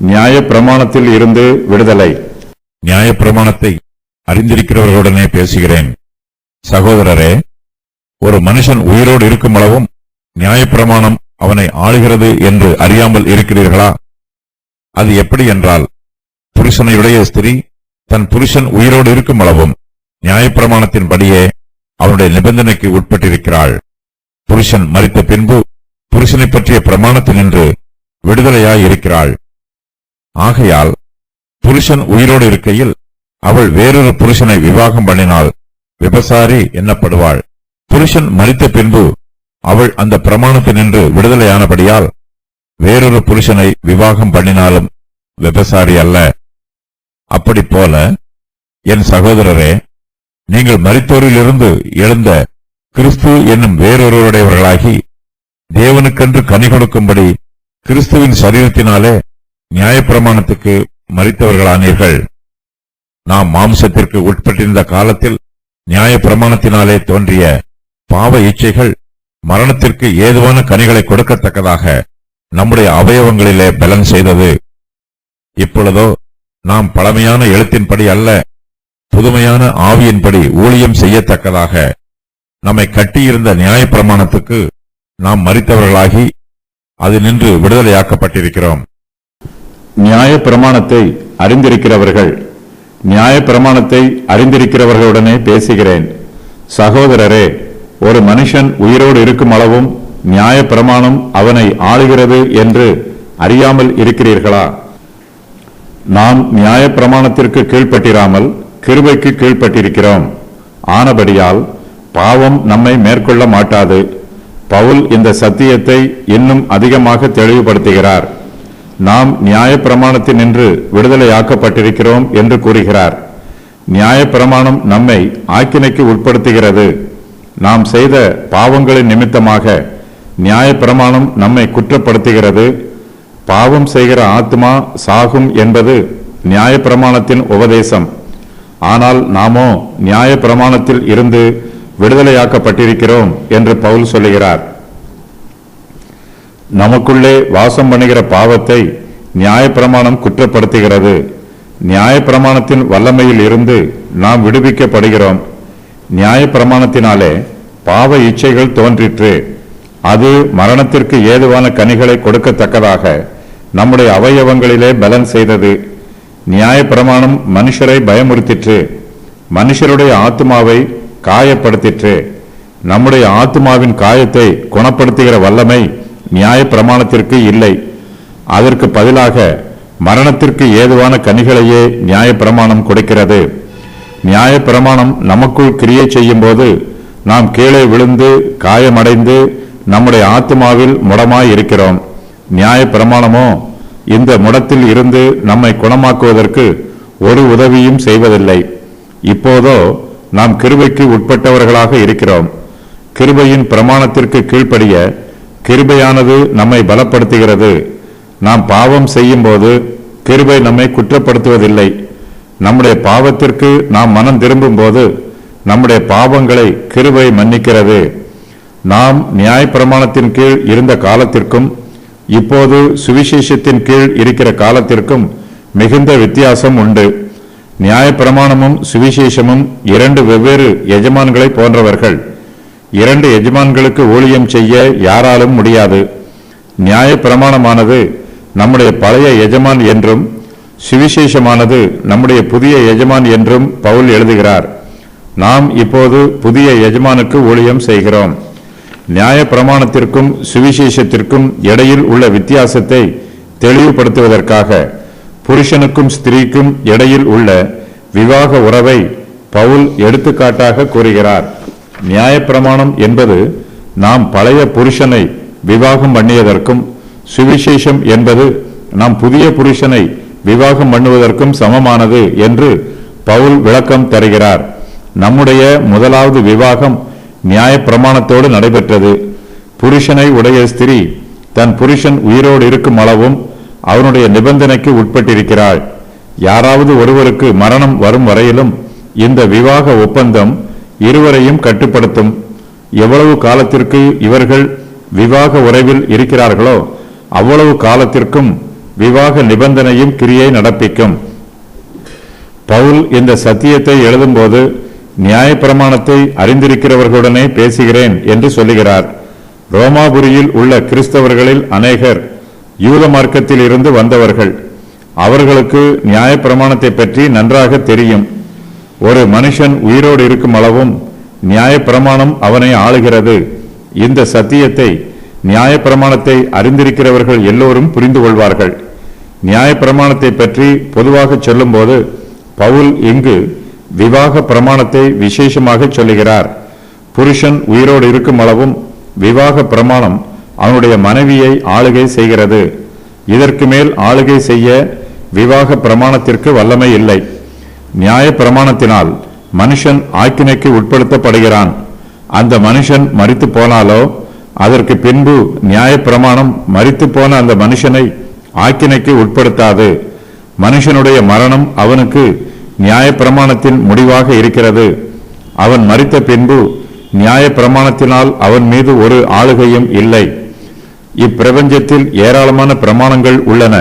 நியாயப்பிரமாணத்தில் இருந்து விடுதலை. நியாயப்பிரமாணத்தை அறிந்திருக்கிறவர்களுடனே பேசுகிறேன். சகோதரரே, ஒரு மனுஷன் உயிரோடு இருக்கும் அளவும் நியாயப்பிரமாணம் அவனை ஆளுகிறது என்று அறியாமல் இருக்கிறீர்களா? அது எப்படி என்றால், புருஷனையுடைய ஸ்திரீ தன் புருஷன் உயிரோடு இருக்கும் அளவும் நியாயப்பிரமாணத்தின்படியே அவனுடைய நிபந்தனைக்கு உட்பட்டிருக்கிறாள். புருஷன் மரித்த பின்பு புருஷனை பற்றிய பிரமாணத்தினின்று விடுதலையாயிருக்கிறாள். ஆகையால் புருஷன் உயிரோடு இருக்கையில் அவள் வேறொரு புருஷனை விவாகம் பண்ணினால் விபசாரி எண்ணப்படுவாள். புருஷன் மரித்த பின்பு அவள் அந்த பிரமாணத்தினின்று விடுதலையானபடியால் வேறொரு புருஷனை விவாகம் பண்ணினாலும் விபசாரி அல்ல. அப்படி போல என் சகோதரரே, நீங்கள் மரித்தோரிலிருந்து எழுந்த கிறிஸ்து என்னும் வேறொருவருடையவர்களாகி தேவனுக்கென்று கனி கொடுக்கும்படி கிறிஸ்துவின் சரீரத்தினாலே நியாயப்பிரமாணத்துக்கு மரித்தவர்களானீர்கள். நாம் மாம்சத்திற்கு உட்பட்டிருந்த காலத்தில் நியாயப்பிரமாணத்தினாலே தோன்றிய பாவ இச்சைகள் மரணத்திற்கு ஏதுவான கனிகளை கொடுக்கத்தக்கதாக நம்முடைய அவயவங்களிலே பலன் செய்தது. இப்பொழுதோ நாம் பழமையான எழுத்தின்படி அல்ல, புதுமையான ஆவியின்படி ஊழியம் செய்யத்தக்கதாக நம்மை கட்டியிருந்த நியாயப்பிரமாணத்துக்கு நாம் மரித்தவர்களாகி அது நின்று விடுதலையாக்கப்பட்டிருக்கிறோம். நியாயப்பிரமாணத்தை அறிந்திருக்கிறவர்கள். நியாயப்பிரமாணத்தை அறிந்திருக்கிறவர்களுடனே பேசுகிறேன். சகோதரரே, ஒரு மனுஷன் உயிரோடு இருக்கும் அளவும் நியாயப்பிரமாணம் அவனை ஆளுகிறது என்று அறியாமல் இருக்கிறீர்களா? நாம் நியாயப்பிரமாணத்திற்கு கீழ்ப்பட்டிராமல் கிருபைக்கு கீழ்ப்பட்டிருக்கிறோம். ஆனபடியால் பாவம் நம்மை மேற்கொள்ள மாட்டாது. பவுல் இந்த சத்தியத்தை இன்னும் அதிகமாக தெளிவுபடுத்துகிறார். நாம் நியாயப்பிரமாணத்தினின்று விடுதலையாக்கப்பட்டிருக்கிறோம் என்று கூறுகிறார். நியாயப்பிரமாணம் நம்மை ஆக்கினைக்கு உட்படுத்துகிறது. நாம் செய்த பாவங்களின் நிமித்தமாக நியாயப்பிரமாணம் நம்மை குற்றப்படுத்துகிறது. பாவம் செய்கிற ஆத்மா சாகும் என்பது நியாயப்பிரமாணத்தின் உபதேசம். ஆனால் நாமோ நியாயப்பிரமாணத்தில் இருந்து விடுதலையாக்கப்பட்டிருக்கிறோம் என்று பவுல் சொல்லுகிறார். நமக்குள்ளே வாசம் பண்ணுகிற பாவத்தை நியாயப்பிரமாணம் குற்றப்படுத்துகிறது. நியாயப்பிரமாணத்தின் வல்லமையில் இருந்து நாம் விடுவிக்கப்படுகிறோம். நியாயப்பிரமாணத்தினாலே பாவ இச்சைகள் தோன்றிற்று. அது மரணத்திற்கு ஏதுவான கனிகளை கொடுக்கத்தக்கதாக நம்முடைய அவயவங்களிலே பலன் செய்தது. நியாயப்பிரமாணம் மனுஷரை பயமுறுத்திற்று, மனுஷருடைய ஆத்மாவை காயப்படுத்திற்று. நம்முடைய ஆத்மாவின் காயத்தை குணப்படுத்துகிற வல்லமை நியாயப்பிரமாணத்திற்கு இல்லை. அதற்கு பதிலாக மரணத்திற்கு ஏதுவான கனிகளையே நியாயப்பிரமாணம் கொடுக்கிறது. நியாயப்பிரமாணம் நமக்குள் கிரியை செய்யும் போது நாம் கீழே விழுந்து காயமடைந்து நம்முடைய ஆத்மாவில் முடமாய் இருக்கிறோம். நியாயப்பிரமாணமோ இந்த முடத்தில் இருந்து நம்மை குணமாக்குவதற்கு ஒரு உதவியும் செய்வதில்லை. இப்போதோ நாம் கிருபைக்கு உட்பட்டவர்களாக இருக்கிறோம். கிருபையின் பிரமாணத்திற்கு கீழ்ப்படிய கிருபையானது நம்மை பலப்படுத்துகிறது. நாம் பாவம் செய்யும் போது கிருபை நம்மை குற்றப்படுத்துவதில்லை. நம்முடைய பாவத்திற்கு நாம் மனம் திரும்பும் போது நம்முடைய பாவங்களை கிருபை மன்னிக்கிறது. நாம் நியாயப்பிரமாணத்தின் கீழ் இருந்த காலத்திற்கும் இப்போது சுவிசேஷத்தின் கீழ் இருக்கிற காலத்திற்கும் மிகுந்த வித்தியாசம் உண்டு. நியாயப்பிரமாணமும் சுவிசேஷமும் இரண்டு வெவ்வேறு எஜமான்களை போன்றவர்கள். இரண்டு எஜமான்களுக்கு ஊழியம் செய்ய யாராலும் முடியாது. நியாயப்பிரமாணமானது நம்முடைய பழைய எஜமான் என்றும் சுவிசேஷமானது நம்முடைய புதிய எஜமான் என்றும் பவுல் எழுதுகிறார். நாம் இப்போது புதிய எஜமானுக்கு ஊழியம் செய்கிறோம். நியாயப்பிரமாணத்திற்கும் சுவிசேஷத்திற்கும் இடையில் உள்ள வித்தியாசத்தை தெளிவுபடுத்துவதற்காக புருஷனுக்கும் ஸ்திரீக்கும் இடையில் உள்ள விவாக உறவை பவுல் எடுத்துக்காட்டாக கூறுகிறார். நியாயப்பிரமாணம் என்பது நாம் பழைய புருஷனை விவாகம் பண்ணியதற்கும், சுவிசேஷம் என்பது நாம் புதிய புருஷனை விவாகம் பண்ணுவதற்கும் சமமானது என்று பவுல் விளக்கம் தருகிறார். நம்முடைய முதலாவது விவாகம் நியாயப்பிரமாணத்தோடு நடைபெற்றது. புருஷனை உடைய ஸ்திரீ தன் புருஷன் உயிரோடு இருக்கும் அளவும் அவனுடைய நிபந்தனைக்கு உட்பட்டிருக்கிறாள். யாராவது ஒருவருக்கு மரணம் வரும் வரையிலும் இந்த விவாக ஒப்பந்தம் இருவரையும் கட்டுப்படுத்தும். எவ்வளவு காலத்திற்கு இவர்கள் விவாக உறவில் இருக்கிறார்களோ அவ்வளவு காலத்திற்கும் விவாக நிபந்தனையும் கிரியை நடப்பிக்கும். பவுல் இந்த சத்தியத்தை எழுதும்போது நியாயப்பிரமாணத்தை அறிந்திருக்கிறவர்களுடனே பேசுகிறேன் என்று சொல்லுகிறார். ரோமாபுரியில் உள்ள கிறிஸ்தவர்களில் அநேகர் யூத மார்க்கத்தில் இருந்து வந்தவர்கள். அவர்களுக்கு நியாயப்பிரமாணத்தை பற்றி நன்றாக தெரியும். ஒரு மனுஷன் உயிரோடு இருக்கும் அளவும் நியாயப்பிரமாணம் அவனை ஆளுகிறது. இந்த சத்தியத்தை நியாயப்பிரமாணத்தை அறிந்திருக்கிறவர்கள் எல்லோரும் புரிந்து கொள்வார்கள். நியாயப்பிரமாணத்தை பற்றி பொதுவாக சொல்லும்போது பவுல் இங்கு விவாக பிரமாணத்தை விசேஷமாக சொல்லுகிறார். புருஷன் உயிரோடு இருக்கும் அளவும் விவாக பிரமாணம் அவனுடைய மனைவியை ஆளுகை செய்கிறது. இதற்கு மேல் ஆளுகை செய்ய விவாக பிரமாணத்திற்கு வல்லமை இல்லை. நியாய பிரமாணத்தினால் மனுஷன் ஆக்கினைக்கு உட்படுத்தப்படுகிறான். அந்த மனுஷன் மரித்து போனாலோ அதற்கு பின்பு நியாய பிரமாணம் மரித்து போன அந்த மனுஷனை ஆக்கினைக்கு உட்படுத்தாது. மனுஷனுடைய மரணம் அவனுக்கு நியாய பிரமாணத்தின் முடிவாக இருக்கிறது. அவன் மரித்த பின்பு நியாய பிரமாணத்தினால் அவன் மீது ஒரு ஆளுகையும் இல்லை. இப்பிரபஞ்சத்தில் ஏராளமான பிரமாணங்கள் உள்ளன.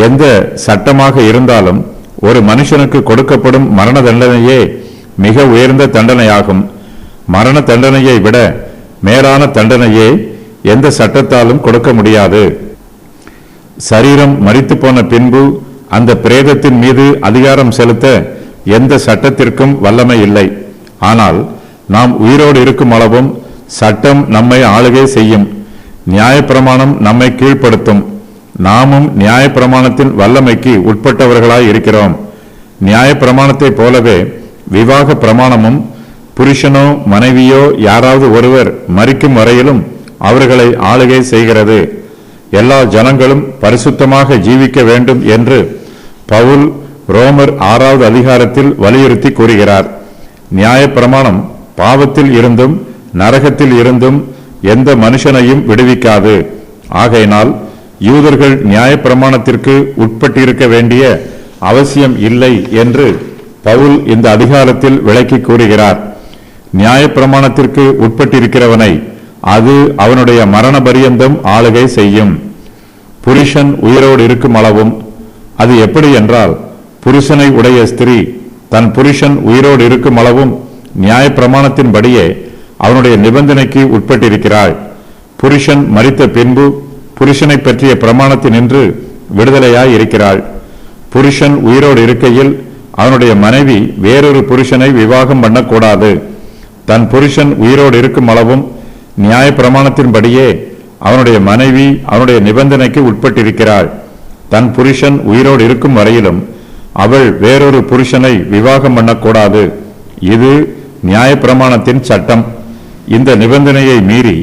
எந்த சட்டமாக இருந்தாலும் ஒரு மனுஷனுக்கு கொடுக்கப்படும் மரண தண்டனையே மிக உயர்ந்த தண்டனையாகும். மரண தண்டனையை விட மேலான தண்டனையே எந்த சட்டத்தாலும் கொடுக்க முடியாது. சரீரம் மரித்து போன பின்பு அந்த பிரேதத்தின் மீது அதிகாரம் செலுத்த எந்த சட்டத்திற்கும் வல்லமை இல்லை. ஆனால் நாம் உயிரோடு இருக்கும் அளவும் சட்டம் நம்மை ஆளுகை செய்யும். நியாயப்பிரமாணம் நம்மை கீழ்ப்படுத்தும். நாமும் நியாயப்பிரமாணத்தின் வல்லமைக்கு உட்பட்டவர்களாய் இருக்கிறோம். நியாயப்பிரமாணத்தை போலவே விவாக பிரமாணமும் புருஷனோ மனைவியோ யாராவது ஒருவர் மரிக்கும் வரையிலும் அவர்களை ஆளுகை செய்கிறது. எல்லா ஜனங்களும் பரிசுத்தமாக ஜீவிக்க வேண்டும் என்று பவுல் ரோமர் 6வது அதிகாரத்தில் வலியுறுத்தி கூறுகிறார். நியாயப்பிரமாணம் பாவத்தில் இருந்தும் நரகத்தில் இருந்தும் எந்த மனுஷனையும் விடுவிக்காது. ஆகையினால் யூதர்கள் நியாயப்பிரமாணத்திற்கு உட்பட்டிருக்க வேண்டிய அவசியம் இல்லை என்று பவுல் இந்த அதிகாரத்தில் விளக்கி கூறுகிறார். நியாயப்பிரமாணத்திற்கு உட்பட்டிருக்கிறவனை அது அவனுடைய மரண பரியந்தம் ஆளுகை செய்யும். புருஷன் உயிரோடு இருக்கும் அளவும், அது எப்படி என்றால், புருஷனை உடைய ஸ்திரீ தன் புருஷன் உயிரோடு இருக்கும் அளவும் நியாயப்பிரமாணத்தின்படியே அவனுடைய நிபந்தனைக்கு உட்பட்டிருக்கிறாள். புருஷன் மரித்த பின்பு புருஷனை பற்றிய பிரமாணத்தினின்று விடுதலையாய் இருக்கிறாள். புருஷன் உயிரோடு இருக்கையில் அவனுடைய மனைவி வேறொரு புருஷனை விவாகம் பண்ணக்கூடாது. தன் புருஷன் உயிரோடு இருக்கும் அளவும் நியாயப்பிரமாணத்தின்படியே அவனுடைய மனைவி அவனுடைய நிபந்தனைக்கு உட்பட்டிருக்கிறாள். தன் புருஷன் உயிரோடு இருக்கும் வரையிலும் அவள் வேறொரு புருஷனை விவாகம் பண்ணக்கூடாது. இது நியாயப்பிரமாணத்தின் சட்டம். இந்த நிபந்தனையை மீறி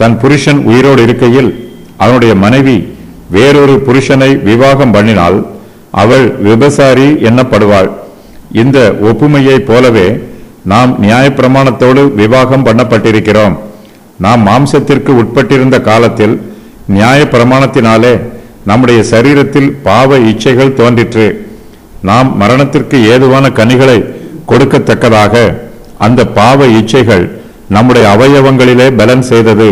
தன் புருஷன் உயிரோடு இருக்கையில் அவனுடைய மனைவி வேறொரு புருஷனை விவாகம் பண்ணினால் அவள் விபசாரி எண்ணப்படுவாள். இந்த ஒப்புமையை போலவே நாம் நியாயப்பிரமாணத்தோடு விவாகம் பண்ணப்பட்டிருக்கிறோம். நாம் மாம்சத்திற்கு உட்பட்டிருந்த காலத்தில் நியாயப்பிரமாணத்தினாலே நம்முடைய சரீரத்தில் பாவ இச்சைகள் தோன்றிற்று. நாம் மரணத்திற்கு ஏதுவான கனிகளை கொடுக்கத்தக்கதாக அந்த பாவ இச்சைகள் நம்முடைய அவயவங்களிலே பலன் செய்தது.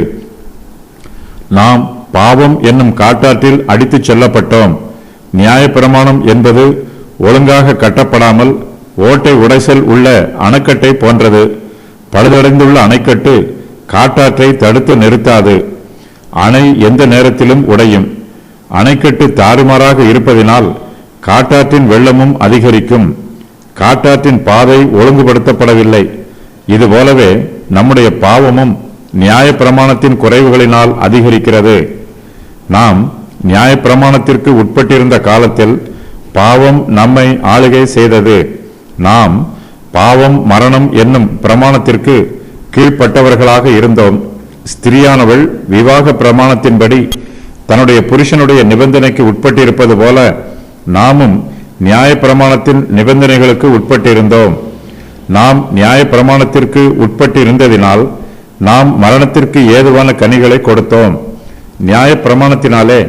நாம் பாவம் என்னும் காட்டாற்றில் அடித்துச் செல்லப்பட்டோம். நியாயப்பிரமாணம் என்பது ஒழுங்காக கட்டப்படாமல் ஓட்டை உடைசல் உள்ள அணைக்கட்டை போன்றது. பழுதடைந்துள்ள அணைக்கட்டு காட்டாற்றை தடுத்து நிறுத்தாது. அணை எந்த நேரத்திலும் உடையும். அணைக்கட்டு தாறுமாறாக இருப்பதினால் காட்டாற்றின் வெள்ளமும் அதிகரிக்கும். காட்டாற்றின் பாதை ஒழுங்குபடுத்தப்படவில்லை. இதுபோலவே நம்முடைய பாவமும் நியாயப்பிரமாணத்தின் குறைவுகளினால் அதிகரிக்கிறது. நாம் நியாயப்பிரமாணத்திற்கு உட்பட்டிருந்த காலத்தில் பாவம் நம்மை ஆளுகை செய்தது. நாம் பாவம் மரணம் என்னும் பிரமாணத்திற்கு கீழ்ப்பட்டவர்களாக இருந்தோம். ஸ்திரியானவள் விவாக பிரமாணத்தின்படி தன்னுடைய புருஷனுடைய நிபந்தனைக்கு உட்பட்டிருப்பது போல நாமும் நியாயப்பிரமாணத்தின் நிபந்தனைகளுக்கு உட்பட்டிருந்தோம். நாம் நியாயப்பிரமாணத்திற்கு உட்பட்டிருந்ததினால் நாம் மரணத்திற்கு ஏதுவான கனிகளை கொடுத்தோம். நியாயப்பிரமாணத்தினாலே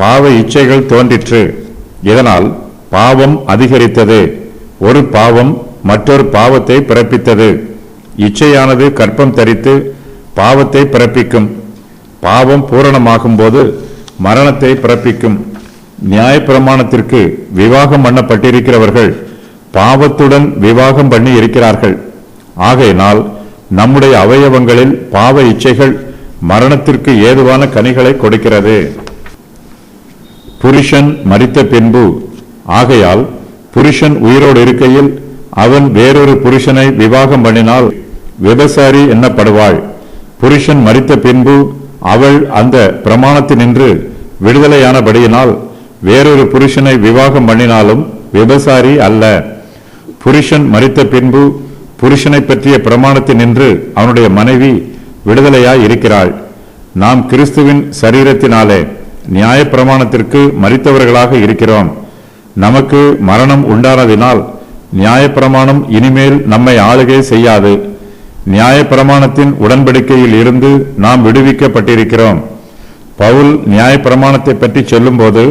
பாவ இச்சைகள் தோன்றிற்று. இதனால் பாவம் அதிகரித்தது. ஒரு பாவம் மற்றொரு பாவத்தை பிறப்பித்தது. இச்சையானது கற்பம் தரித்து பாவத்தை பிறப்பிக்கும். பாவம் பூரணமாகும் போது மரணத்தை பிறப்பிக்கும். நியாயப்பிரமாணத்திற்கு விவாகம் பண்ணப்பட்டிருக்கிறவர்கள் பாவத்துடன் விவாகம் பண்ணி இருக்கிறார்கள். ஆகையினால் நம்முடைய அவயவங்களில் பாவ இச்சைகள் மரணத்திற்கு ஏதுவான கனிகளை கொடுக்கிறது. புருஷன் மரித்த பின்பு, ஆகையால் புருஷன் உயிரோடு இருக்கையில் அவன் வேறொரு புருஷனை விவாகம் பண்ணினால் விபசாரி எண்ணப்படுவாள். புருஷன் மரித்த பின்பு அவள் அந்த பிரமாணத்தினின்று விடுதலையானபடியினால் வேறொரு புருஷனை விவாகம் பண்ணினாலும் விபசாரி அல்ல. புருஷன் மரித்த பின்பு புருஷனை பற்றிய பிரமாணத்தினின்று அவனுடைய மனைவி விடுதலையாய் இருக்கிறாள். நாம் கிறிஸ்துவின் சரீரத்தினாலே நியாயப்பிரமாணத்திற்கு மரித்தவர்களாக இருக்கிறோம். நமக்கு மரணம் உண்டானதினால் நியாயப்பிரமாணம் இனிமேல் நம்மை ஆளுகை செய்யாது. நியாயப்பிரமாணத்தின் உடன்படிக்கையில் இருந்து நாம் விடுவிக்கப்பட்டிருக்கிறோம். பவுல் நியாயப்பிரமாணத்தை பற்றி சொல்லும்போது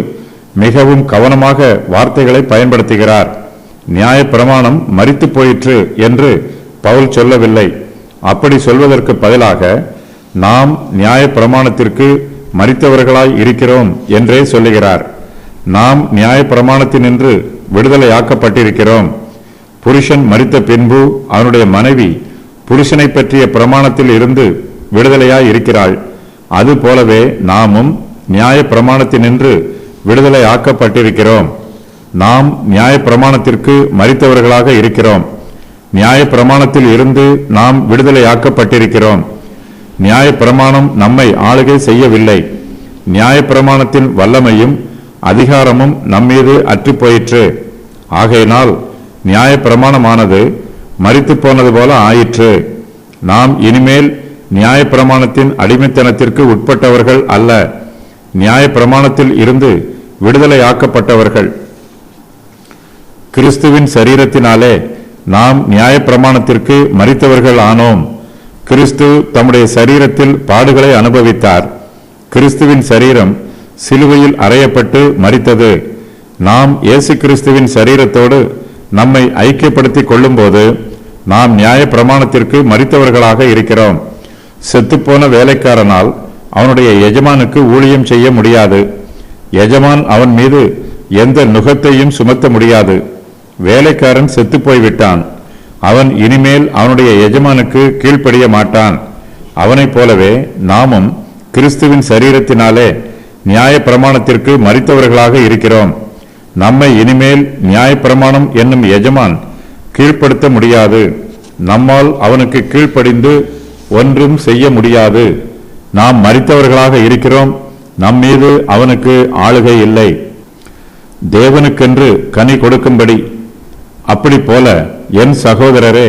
மிகவும் கவனமாக வார்த்தைகளை பயன்படுத்துகிறார். நியாயப்பிரமாணம் மரித்து போயிற்று என்று பவுல் சொல்லவில்லை. அப்படி சொல்வதற்கு பதிலாக நாம் நியாயப்பிரமாணத்திற்கு மரித்தவர்களாய் இருக்கிறோம் என்றே சொல்லுகிறார். நாம் நியாயப்பிரமாணத்தினின்று விடுதலையாக்கப்பட்டிருக்கிறோம். புருஷன் மரித்த பின்பு அவனுடைய மனைவி புருஷனை பற்றிய பிரமாணத்தில் இருந்து விடுதலையாய் இருக்கிறாள். அதுபோலவே நாமும் நியாயப்பிரமாணத்தினின்று விடுதலையாக்கப்பட்டிருக்கிறோம். நாம் நியாயப்பிரமாணத்திற்கு மரித்தவர்களாக இருக்கிறோம். நியாயப்பிரமாணத்தில் இருந்து நாம் விடுதலையாக்கப்பட்டிருக்கிறோம். நியாயப்பிரமாணம் நம்மை ஆளுகை செய்யவில்லை. நியாயப்பிரமாணத்தின் வல்லமையும் அதிகாரமும் நம்மீது அற்றுப்போயிற்று. ஆகையினால் நியாயப்பிரமாணமானது மரித்து போனது போல ஆயிற்று. நாம் இனிமேல் நியாயப்பிரமாணத்தின் அடிமைத்தனத்திற்கு உட்பட்டவர்கள் அல்ல, நியாயப்பிரமாணத்தில் இருந்து விடுதலையாக்கப்பட்டவர்கள். கிறிஸ்துவின் சரீரத்தினாலே நாம் நியாயப்பிரமாணத்திற்கு மரித்தவர்கள் ஆனோம். கிறிஸ்து தம்முடைய சரீரத்தில் பாடுகளை அனுபவித்தார். கிறிஸ்துவின் சரீரம் சிலுவையில் அறையப்பட்டு மரித்தது. நாம் இயேசு கிறிஸ்துவின் சரீரத்தோடு நம்மை ஐக்கியப்படுத்திக் கொள்ளும்போது நாம் நியாயப்பிரமாணத்திற்கு மரித்தவர்களாக இருக்கிறோம். செத்துப்போன வேலைக்காரனால் அவனுடைய எஜமானுக்கு ஊழியம் செய்ய முடியாது. எஜமான் அவன் மீது எந்த நுகத்தையும் சுமத்த முடியாது. வேலைக்காரன் செத்து போய்விட்டான். அவன் இனிமேல் அவனுடைய எஜமானுக்கு கீழ்ப்படிய மாட்டான். அவனைப் போலவே நாமும் கிறிஸ்துவின் சரீரத்தினாலே நியாயப்பிரமாணத்திற்கு மரித்தவர்களாக இருக்கிறோம். நம்மை இனிமேல் நியாயப்பிரமாணம் என்னும் எஜமான் கீழ்ப்படுத்த முடியாது. நம்மால் அவனுக்கு கீழ்ப்படிந்து ஒன்றும் செய்ய முடியாது. நாம் மரித்தவர்களாக இருக்கிறோம். நம்மீது அவனுக்கு ஆளுகை இல்லை. தேவனுக்கென்று கனி கொடுக்கும்படி அப்படி போல என் சகோதரரே,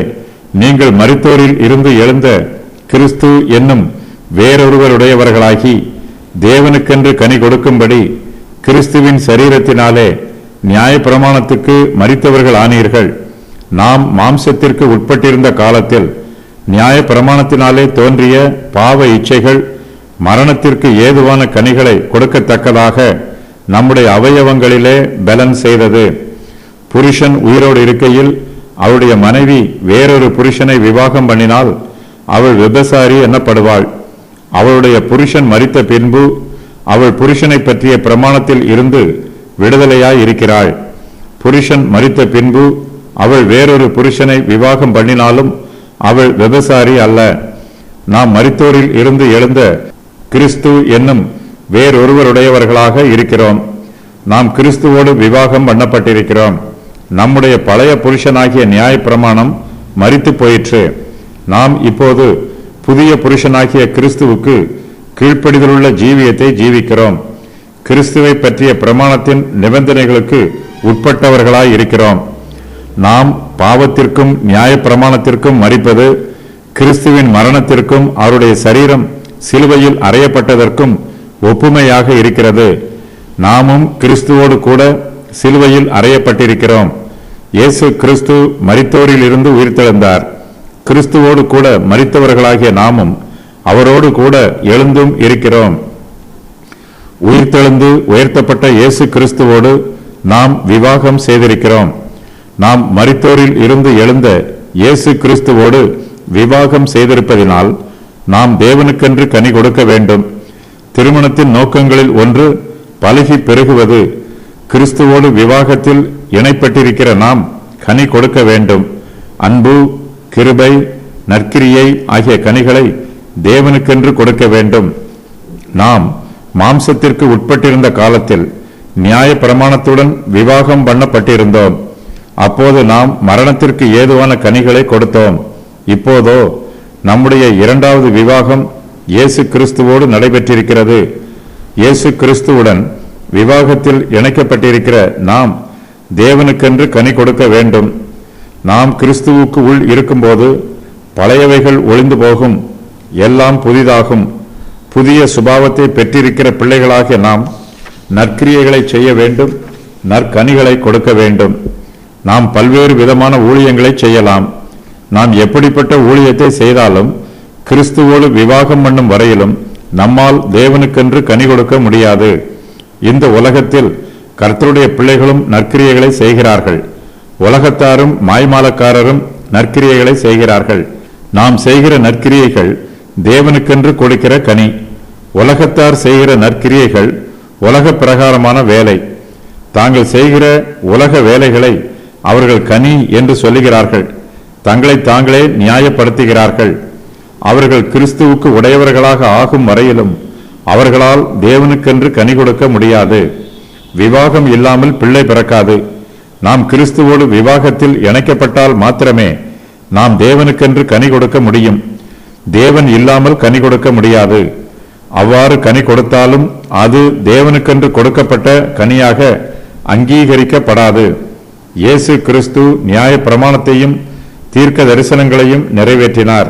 நீங்கள் மரித்தோரில் இருந்து எழுந்த கிறிஸ்து என்னும் வேறொருவருடையவர்களாகி தேவனுக்கென்று கனி கொடுக்கும்படி கிறிஸ்துவின் சரீரத்தினாலே நியாயப்பிரமாணத்துக்கு மரித்தவர்கள் ஆனீர்கள். நாம் மாம்சத்திற்கு உட்பட்டிருந்த காலத்தில் நியாயப்பிரமாணத்தினாலே தோன்றிய பாவ இச்சைகள் மரணத்திற்கு ஏதுவான கனிகளை கொடுக்கத்தக்கதாக நம்முடைய அவயவங்களிலே பலன் செய்தது. புருஷன் உயிரோடு இருக்கையில் அவருடைய மனைவி வேறொரு புருஷனை விவாகம் பண்ணினால் அவள் விபசாரி எண்ணப்படுவாள். அவளுடைய புருஷன் மரித்த பின்பு அவள் புருஷனை பற்றிய பிரமாணத்தில் இருந்து விடுதலையாய் இருக்கிறாள். புருஷன் மரித்த பின்பு அவள் வேறொரு புருஷனை விவாகம் பண்ணினாலும் அவள் விபசாரி அல்ல. நாம் மரித்தோரில் இருந்து எழுந்த கிறிஸ்து என்னும் வேறொருவருடையவர்களாக இருக்கிறோம். நாம் கிறிஸ்துவோடு விவாகம் பண்ணப்பட்டிருக்கிறோம். நம்முடைய பழைய புருஷனாகிய நியாயப்பிரமாணம் மரித்து போயிற்று. நாம் இப்போது புதிய புருஷனாகிய கிறிஸ்துவுக்கு கீழ்ப்படிதலுள்ள ஜீவியத்தை ஜீவிக்கிறோம். கிறிஸ்துவை பற்றிய பிரமாணத்தின் நிபந்தனைகளுக்கு உட்பட்டவர்களாய் இருக்கிறோம். நாம் பாவத்திற்கும் நியாயப்பிரமாணத்திற்கும் மரிப்பது கிறிஸ்துவின் மரணத்திற்கும் அவருடைய சரீரம் சிலுவையில் அறையப்பட்டதற்கும் ஒப்புமையாக இருக்கிறது. நாமும் கிறிஸ்துவோடு கூட சிலுவையில் அறையப்பட்டிருக்கிறோம். இயேசு கிறிஸ்து மரித்தோரில் இருந்து உயிர்த்தெழுந்தார். கிறிஸ்துவோடு கூட மரித்தவர்களாகிய நாமும் அவரோடு கூட எழுந்தும் இருக்கிறோம். உயிர்த்தெழுந்து உயர்த்தப்பட்ட இயேசு கிறிஸ்துவோடு நாம் விவாகம் செய்திருக்கிறோம். நாம் மரித்தோரில் இருந்து எழுந்த இயேசு கிறிஸ்துவோடு விவாகம் செய்திருப்பதினால் நாம் தேவனுக்கென்று கனி கொடுக்க வேண்டும். திருமணத்தின் நோக்கங்களில் ஒன்று பலுகி பெருகுவது, கிறிஸ்துவோடு விவாகத்தில் இணைப்பட்டிருக்கிற நாம் கனி கொடுக்க வேண்டும். அன்பு, கிருபை, நற்கிரியை ஆகிய கனிகளை தேவனுக்கென்று கொடுக்க வேண்டும். நாம் மாம்சத்திற்கு உட்பட்டிருந்த காலத்தில் நியாய பிரமாணத்துடன் விவாகம் பண்ணப்பட்டிருந்தோம். அப்போது நாம் மரணத்திற்கு ஏதுவான கனிகளை கொடுத்தோம். இப்போதோ நம்முடைய இரண்டாவது விவாகம் இயேசு கிறிஸ்துவோடு நடைபெற்றிருக்கிறது. இயேசு கிறிஸ்துவுடன் விவாகத்தில் இணைக்கப்பட்டிருக்கிற நாம் தேவனுக்கென்று கனி கொடுக்க வேண்டும். நாம் கிறிஸ்துவுக்கு உள் இருக்கும்போது பழையவைகள் ஒளிந்து போகும், எல்லாம் புதிதாகும். புதிய சுபாவத்தை பெற்றிருக்கிற பிள்ளைகளாகிய நாம் நற்கிரியைகளை செய்ய வேண்டும், நற்கனிகளை கொடுக்க வேண்டும். நாம் பல்வேறு விதமான ஊழியங்களை செய்யலாம். நாம் எப்படிப்பட்ட ஊழியத்தை செய்தாலும் கிறிஸ்துவோடு விவாகம் பண்ணும் வரையிலும் நம்மால் தேவனுக்கென்று கனி கொடுக்க முடியாது. இந்த உலகத்தில் கர்த்தருடைய பிள்ளைகளும் நற்கிரியைகளை செய்கிறார்கள். உலகத்தாரும் மாய்மாலக்காரரும் நற்கிரியைகளை செய்கிறார்கள். நாம் செய்கிற நற்கிரியைகள் தேவனுக்கென்று கொடுக்கிற கனி. உலகத்தார் செய்கிற நற்கிரியைகள் உலக பிரகாரமான வேலை. தாங்கள் செய்கிற உலக வேலைகளை அவர்கள் கனி என்று சொல்லுகிறார்கள். தங்களை தாங்களே நியாயப்படுத்துகிறார்கள். அவர்கள் கிறிஸ்துவுக்கு உடையவர்களாக ஆகும் வரையிலும் அவர்களால் தேவனுக்கென்று கனி கொடுக்க முடியாது. விவாகம் இல்லாமல் பிள்ளை பிறக்காது. நாம் கிறிஸ்துவோடு விவாகத்தில் இணைக்கப்பட்டால் மாத்திரமே நாம் தேவனுக்கென்று கனி கொடுக்க முடியும். தேவன் இல்லாமல் கனி கொடுக்க முடியாது. அவ்வாறு கனி கொடுத்தாலும் அது தேவனுக்கென்று கொடுக்கப்பட்ட கனியாக அங்கீகரிக்கப்படாது. இயேசு கிறிஸ்து நியாய பிரமாணத்தையும் தீர்க்க தரிசனங்களையும் நிறைவேற்றினார்.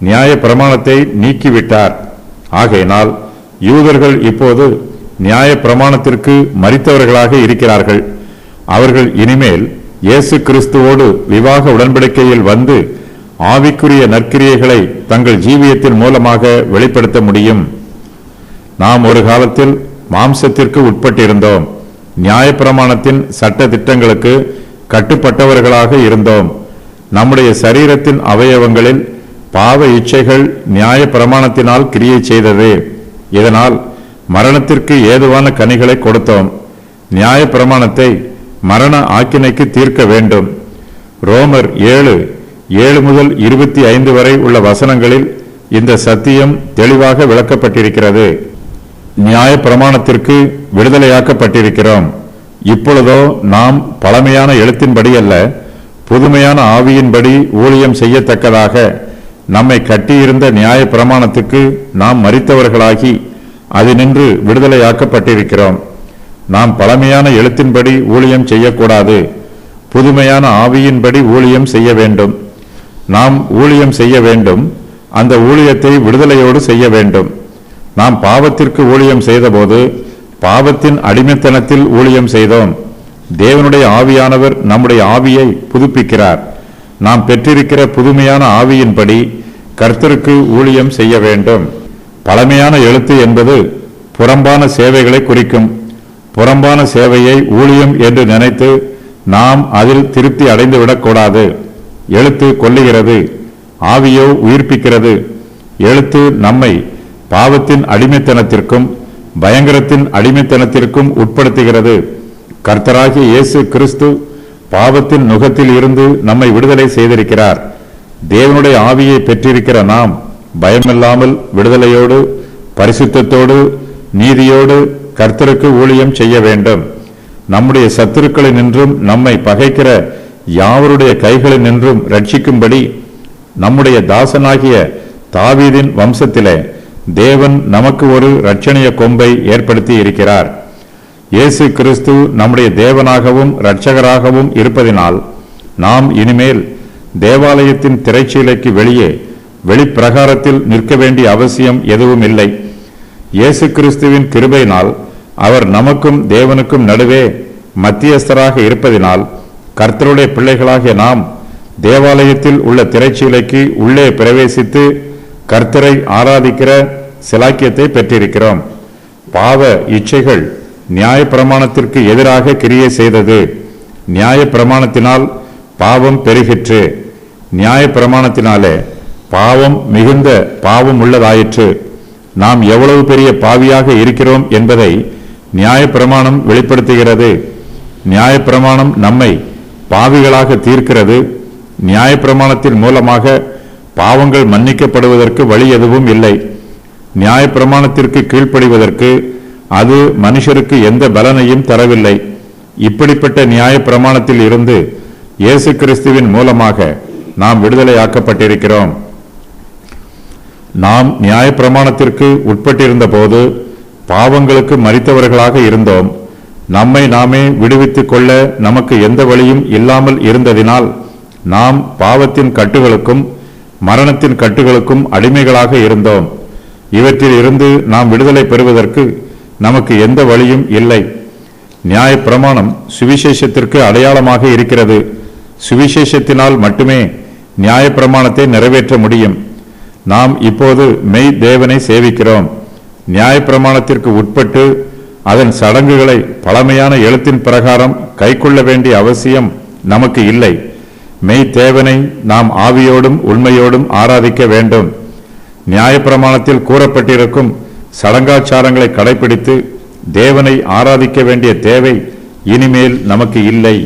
நியாய பிரமாணத்தை நீக்கிவிட்டார். ஆகையினால் யூதர்கள் இப்போது நியாய பிரமாணத்திற்கு மரித்தவர்களாக இருக்கிறார்கள். அவர்கள் இனிமேல் இயேசு கிறிஸ்துவோடு விவாக உடன்படிக்கையில் வந்து ஆவிக்குரிய நற்கிரியைகளை தங்கள் ஜீவியத்தின் மூலமாக வெளிப்படுத்த முடியும். நாம் ஒரு காலத்தில் மாம்சத்திற்கு உட்பட்டிருந்தோம். நியாய பிரமாணத்தின் சட்ட திட்டங்களுக்கு கட்டுப்பட்டவர்களாக இருந்தோம். நம்முடைய சரீரத்தின் அவயவங்களில் பாவ இச்சைகள் நியாய பிரமாணத்தினால் கிரியை செய்தது. இதனால் மரணத்திற்கு ஏதுவான கனிகளை கொடுத்தோம். நியாய பிரமாணத்தை மரண ஆக்கினைக்கு தீர்க்க வேண்டும். ரோமர் 7:7 முதல் 25 வரை உள்ள வசனங்களில் இந்த சத்தியம் தெளிவாக விளக்கப்பட்டிருக்கிறது. நியாய பிரமாணத்திற்கு விடுதலையாக்கப்பட்டிருக்கிறோம். இப்பொழுதோ நாம் பழமையான எழுத்தின்படி அல்ல, புதுமையான ஆவியின்படி ஊழியம் செய்யத்தக்கதாக நம்மை கட்டியிருந்த நியாய பிரமாணத்துக்கு நாம் மரித்தவர்களாகி அதினின்று விடுதலையாக்கப்பட்டிருக்கிறோம். நாம் பழமையான எழுத்தின்படி ஊழியம் செய்யக்கூடாது, புதுமையான ஆவியின்படி ஊழியம் செய்ய வேண்டும். நாம் ஊழியம் செய்ய வேண்டும், அந்த ஊழியத்தை விடுதலையோடு செய்ய வேண்டும். நாம் பாவத்திற்கு ஊழியம் செய்தபோது பாவத்தின் அடிமைத்தனத்தில் ஊழியம் செய்தோம். தேவனுடைய ஆவியானவர் நம்முடைய ஆவியை புதுப்பிக்கிறார். நாம் பெற்றிருக்கிற புதுமையான ஆவியின்படி கர்த்தருக்கு ஊழியம் செய்ய வேண்டும். பழமையான எழுத்து என்பது புறம்பான சேவைகளை குறிக்கும். புறம்பான சேவையை ஊழியம் என்று நினைத்து நாம் அதில் திருப்தி அடைந்து விடக்கூடாது. எழுத்து கொல்லுகிறது, ஆவியோ உயிர்ப்பிக்கிறது. எழுத்து நம்மை பாவத்தின் அடிமைத்தனத்திற்கும் பயங்கரத்தின் அடிமைத்தனத்திற்கும் உட்படுத்துகிறது. கர்த்தராகிய இயேசு கிறிஸ்து பாவத்தின் நுகத்தில் இருந்து நம்மை விடுதலை செய்திருக்கிறார். தேவனுடைய ஆவியை பெற்றிருக்கிற நாம் பயமில்லாமல் விடுதலையோடு, பரிசுத்தத்தோடு, நீதியோடு கர்த்தருக்கு ஊழியம் செய்ய வேண்டும். நம்முடைய சத்துருக்களினின்றும் நம்மை பகைக்கிற யாவருடைய கைகளினின்றும் ரட்சிக்கும்படி நம்முடைய தாசனாகிய தாவீதின் வம்சத்திலே தேவன் நமக்கு ஒரு இரட்சணிய கொம்பை ஏற்படுத்தி இருக்கிறார். இயேசு கிறிஸ்து நம்முடைய தேவனாகவும் இரட்சகராகவும் இருப்பதினால் நாம் இனிமேல் தேவாலயத்தின் திரைச்சீலைக்கு வெளியே வெளிப்பிரகாரத்தில் நிற்க வேண்டிய அவசியம் எதுவும் இல்லை. இயேசு கிறிஸ்துவின் கிருபையினால் அவர் நமக்கும் தேவனுக்கும் நடுவே மத்தியஸ்தராக இருப்பதினால் கர்த்தருடைய பிள்ளைகளாகிய நாம் தேவாலயத்தில் உள்ள திரைச்சீலைக்கு உள்ளே பிரவேசித்து கர்த்தரை ஆராதிக்கிற சிலாக்கியத்தை பெற்றிருக்கிறோம். பாவ இச்சைகள் நியாய பிரமாணத்திற்கு எதிராக கிரியை செய்தது. நியாய பிரமாணத்தினால் பாவம் பெருகிற்று. நியாய பிரமாணத்தினாலே பாவம் மிகுந்த பாவம் உள்ளதாயிற்று. நாம் எவ்வளவு பெரிய பாவியாக இருக்கிறோம் என்பதை நியாயப்பிரமாணம் வெளிப்படுத்துகிறது. நியாயப்பிரமாணம் நம்மை பாவிகளாக தீர்க்கிறது. நியாயப்பிரமாணத்தின் மூலமாக பாவங்கள் மன்னிக்கப்படுவதற்கு வழி எதுவும் இல்லை. நியாயப்பிரமாணத்திற்கு கீழ்ப்படிவதற்கு அது மனுஷருக்கு எந்த பலனையும் தரவில்லை. இப்படிப்பட்ட நியாயப்பிரமாணத்தில் இருந்து இயேசு கிறிஸ்துவின் மூலமாக நாம் விடுதலையாக்கப்பட்டிருக்கிறோம். நாம் நியாயப்பிரமாணத்திற்கு உட்பட்டிருந்த போது பாவங்களுக்கு மரித்தவர்களாக இருந்தோம். நம்மை நாமே விடுவித்துக் கொள்ள நமக்கு எந்த வழியும் இல்லாமல் இருந்ததினால் நாம் பாவத்தின் கட்டுகளுக்கும் மரணத்தின் கட்டுகளுக்கும் அடிமைகளாக இருந்தோம். இவற்றில் இருந்து நாம் விடுதலை பெறுவதற்கு நமக்கு எந்த வழியும் இல்லை. நியாயப்பிரமாணம் சுவிசேஷத்திற்கு அடையாளமாக இருக்கிறது. சுவிசேஷத்தினால் மட்டுமே நியாயப்பிரமாணத்தை நிறைவேற்ற முடியும். நாம் இப்போது மெய் தேவனை சேவிக்கிறோம். நியாயப்பிரமாணத்திற்கு உட்பட்டு அதன் சடங்குகளை பழமையான எழுத்தின் பிரகாரம் கைக்கொள்ள வேண்டிய அவசியம் நமக்கு இல்லை. மெய் தேவனை நாம் ஆவியோடும் உண்மையோடும் ஆராதிக்க வேண்டும். நியாயப்பிரமாணத்தில் கூறப்பட்டிருக்கும் சடங்காச்சாரங்களை கடைபிடித்து தேவனை ஆராதிக்க வேண்டிய தேவை இனிமேல் நமக்கு இல்லை.